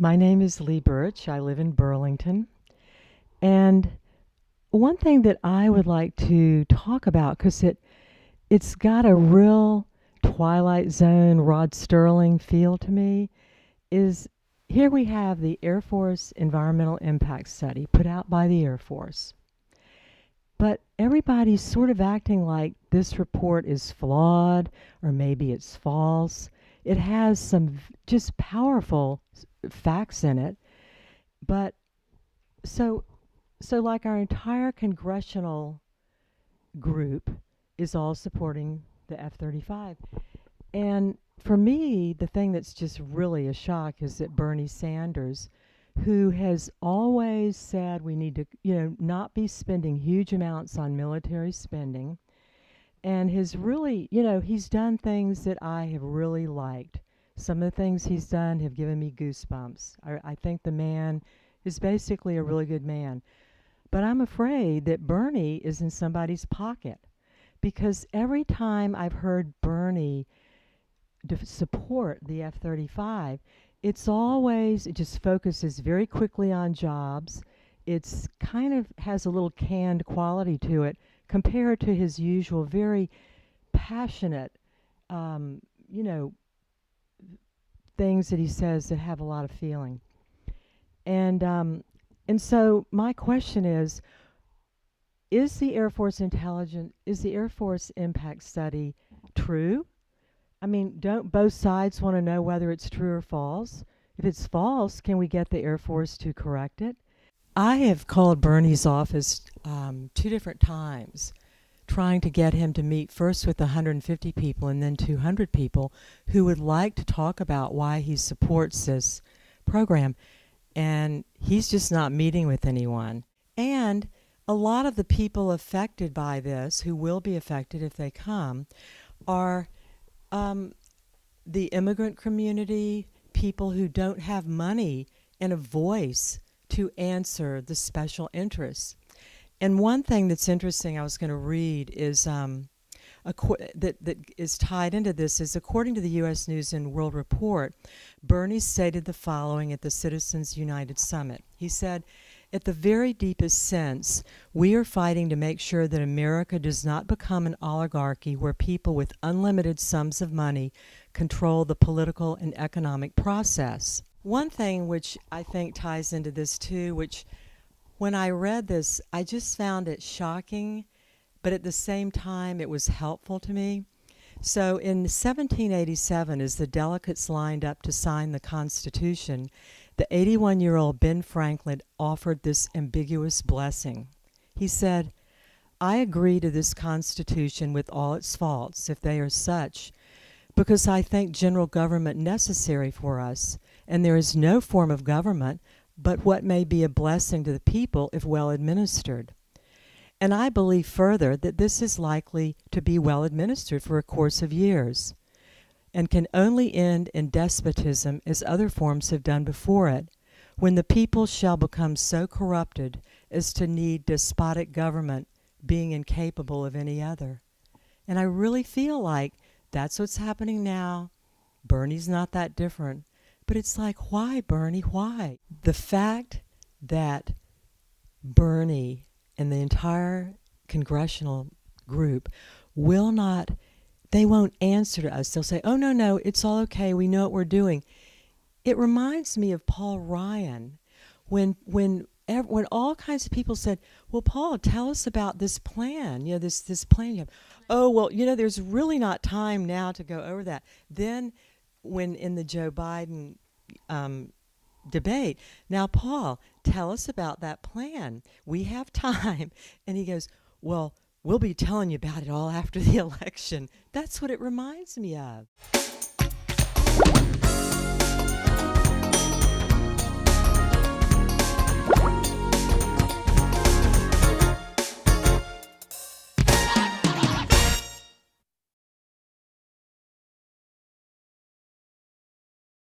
My name is Lee Burch. I live in Burlington. And one thing that I would like to talk about, because it's got a real Twilight Zone, Rod Sterling feel to me, is here we have the Air Force Environmental Impact Study put out by the Air Force. But everybody's sort of acting like this report is flawed or maybe it's false. It has some just powerful facts in it. But so so like our entire congressional group is all supporting the F-35. And for me, the thing that's just really a shock is that Bernie Sanders, who has always said we need to, not be spending huge amounts on military spending, and has really, he's done things that I have really liked. Some of the things he's done have given me goosebumps. I think the man is basically a really good man. But I'm afraid that Bernie is in somebody's pocket, because every time I've heard Bernie support the F-35, it just focuses very quickly on jobs. It's kind of has a little canned quality to it compared to his usual very passionate, um, you know, things that he says that have a lot of feeling. And so my question is the Air Force impact study true? I mean, don't both sides want to know whether it's true or false? If it's false, can we get the Air Force to correct it? I have called Bernie's office two different times, trying to get him to meet first with 150 people and then 200 people who would like to talk about why he supports this program. And he's just not meeting with anyone. And a lot of the people affected by this, who will be affected if they come, are the immigrant community, people who don't have money and a voice to answer the special interests. And one thing that's interesting I was going to read is that is tied into this is, according to the U.S. News and World Report, Bernie stated the following at the Citizens United Summit. He said, "At the very deepest sense, we are fighting to make sure that America does not become an oligarchy where people with unlimited sums of money control the political and economic process." One thing which I think ties into this too, which when I read this, I just found it shocking, but at the same time it was helpful to me. So in 1787, as the delegates lined up to sign the Constitution, the 81-year-old Ben Franklin offered this ambiguous blessing. He said, "I agree to this Constitution with all its faults, if they are such, because I think general government necessary for us, and there is no form of government but what may be a blessing to the people if well administered. And I believe further that this is likely to be well administered for a course of years, and can only end in despotism as other forms have done before it, when the people shall become so corrupted as to need despotic government, being incapable of any other." And I really feel like that's what's happening now. Bernie's not that different. But it's like, why, Bernie, why? The fact that Bernie and the entire congressional group they won't answer to us. They'll say, "Oh, no, it's all okay. We know what we're doing." It reminds me of Paul Ryan when all kinds of people said, "Well, Paul, tell us about this plan, this plan you have." "Oh, well, there's really not time now to go over that." Then when in the Joe Biden debate, "Now, Paul, tell us about that plan. We have time." And he goes, "Well, we'll be telling you about it all after the election." That's what it reminds me of.